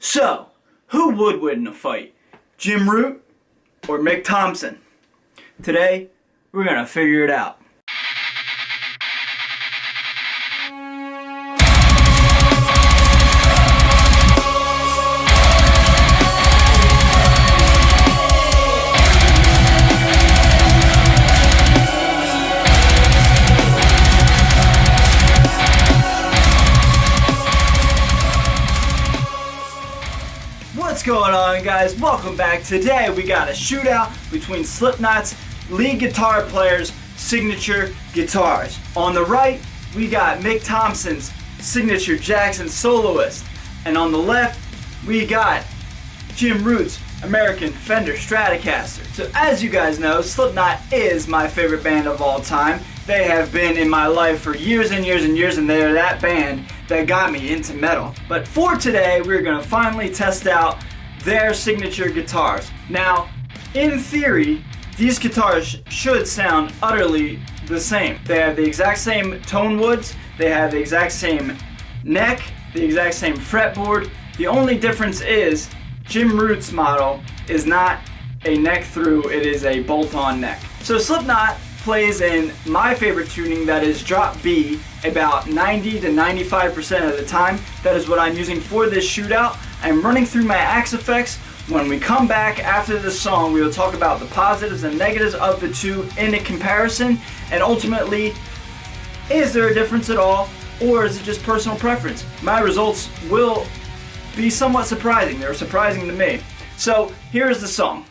So, who would win in a fight? Jim Root or Mick Thomson? Today, we're gonna figure it out. What's going on, guys? Welcome back. Today we got a shootout between Slipknot's lead guitar players' signature guitars. On the right, we got Mick Thompson's signature Jackson Soloist. And on the left, we got Jim Root's American Fender Stratocaster. So as you guys know, Slipknot is my favorite band of all time. They have been in my life for years and years and years, and they're that band that got me into metal. But for today, we're gonna finally test out their signature guitars. Now, in theory, these guitars should sound utterly the same. They have the exact same tone woods, they have the exact same neck, the exact same fretboard. The only difference is Jim Root's model is not a neck through, it is a bolt-on neck. So Slipknot plays in my favorite tuning, that is drop B, about 90 to 95% of the time. That is what I'm using for this shootout. I'm running through my axe effects. When we come back after this song, we will talk about the positives and negatives of the two in a comparison, and ultimately, is there a difference at all, or is it just personal preference? My results will be somewhat surprising. They were surprising to me. So here is the song.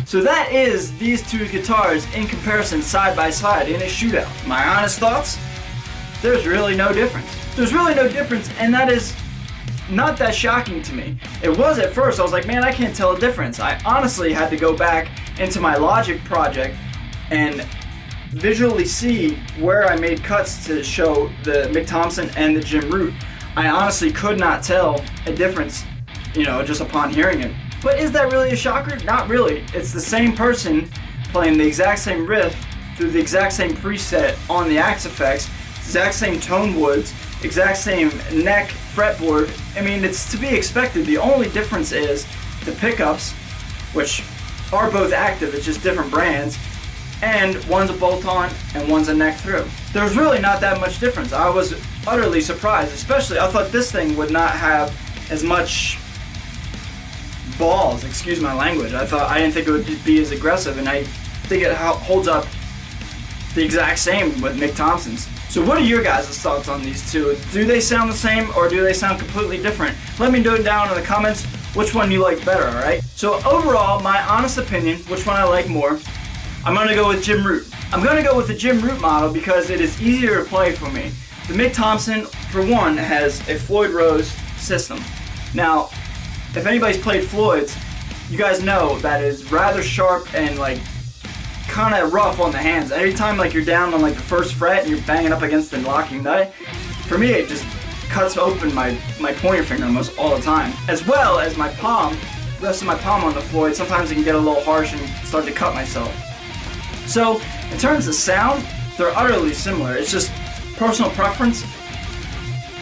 So that is these two guitars in comparison side by side in a shootout. My honest thoughts? There's really no difference. There's really no difference, and that is not that shocking to me. It was at first. I was like, man, I can't tell a difference. I honestly had to go back into my Logic project and visually see where I made cuts to show the Mick Thomson and the Jim Root, I honestly could not tell a difference, just upon hearing it. But is that really a shocker? Not really. It's the same person playing the exact same riff through the exact same preset on the Axe effects, exact same tone woods, exact same neck fretboard. I mean, it's to be expected. The only difference is the pickups, which are both active, it's just different brands, and one's a bolt-on and one's a neck through. There's really not that much difference. I was utterly surprised, especially I thought this thing would not have as much balls, excuse my language. I didn't think it would be as aggressive, and I think it holds up the exact same with Mick Thompson's. So what are your guys' thoughts on these two? Do they sound the same or do they sound completely different? Let me know down in the comments which one you like better, alright? So overall, my honest opinion, which one I like more, I'm going to go with Jim Root. I'm going to go with the Jim Root model because it is easier to play for me. The Mick Thomson, for one, has a Floyd Rose system. Now, if anybody's played Floyd's, you guys know that is rather sharp and kind of rough on the hands. Every time you're down on the first fret and you're banging up against the locking nut, for me it just cuts open my pointer finger almost all the time. As well as my palm, rest of my palm on the Floyd, sometimes it can get a little harsh and start to cut myself. So in terms of sound, they're utterly similar. It's just personal preference.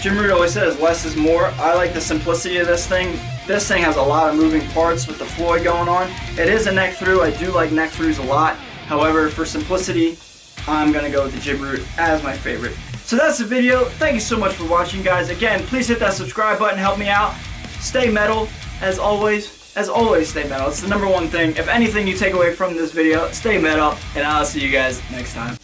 Jim Root always says less is more. I like the simplicity of this thing. This thing has a lot of moving parts with the Floyd going on. It is a neck through. I do like neck throughs a lot. However, for simplicity, I'm going to go with the Jim Root as my favorite. So that's the video. Thank you so much for watching, guys. Again, please hit that subscribe button. Help me out. Stay metal, as always. As always, stay metal. It's the #1 thing. If anything you take away from this video, stay metal, and I'll see you guys next time.